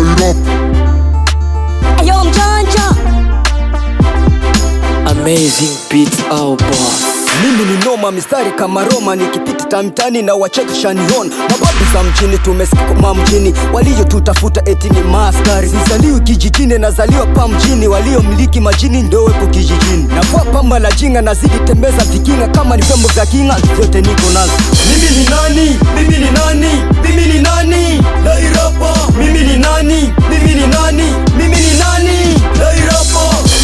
Nairobi. Ayo mjanja. Amazing beats our boss. Mimi ni noma mistari kama Roma, nikipita tamtani na wachekisha nion. Mababu za mjini tumesikoma mjini, walio tutafuta eti ni maskari. Sizaliwi kijijini, nazaliwa pa mjini, walio mliki majini ndo wepo kijijini. Navua pamba la jinga, nazidi tembeza vikinga, kama ni vyombo vya kinga, vyote niko nazo. Mimi ni nani? Mimi ni nani? Mimi ni nani? Nairobi. Mimi ni nani? Mimi ni nani? Mimi ni nani? Nairobi.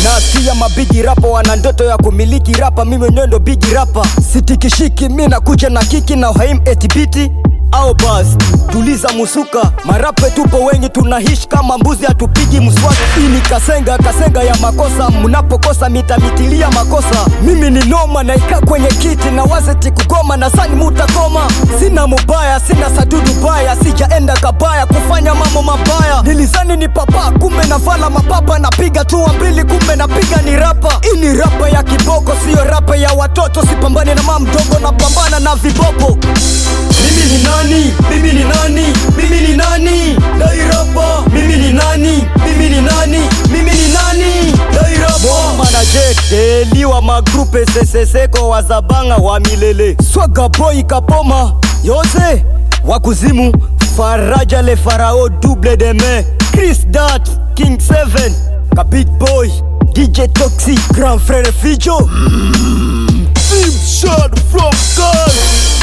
Nasikia mabigi rapa wana ndoto ya kumiliki rapa, mimi mwenyewe ndo bigi rapa. Sitikishiki mimi nakuja na kiki na uhaim etibiti au bas. Tuliza musuka, marape tupo wengi, tunahishi kama mbuzi, hatupigi mswaki. Ini kasenga ya makosa, munapokosa mitamitilia makosa. Mimi ni noma naika kwenye kiti na wazeti kugoma, na sani mutakoma. Sina mubaya, sina sadudu baya, sijaenda kabaya kufanya mambo mabaya. Nilizani ni papa, kumbe navala mapapa, napiga tu mbili, kumbe napiga ni rapa. Ini rapa ya kiboko, sio rapa ya watoto, sipambane na mama mdogo, napambana na vibopo. Mimi ni nani? Mimi ni nani? Mimi ni nani? Nairobi. Mimi ni nani? Mimi ni nani? Mimi ni nani? Nairobi. Manager liwa magrupe seseseko wazabanga wa milele. Swaga boy kapoma Yose wakuzimu, Faraja le Farao double de main, Chris Dat King 7 ka big boy, DJ Toxic Grand Frère Fijo. Team shot from God.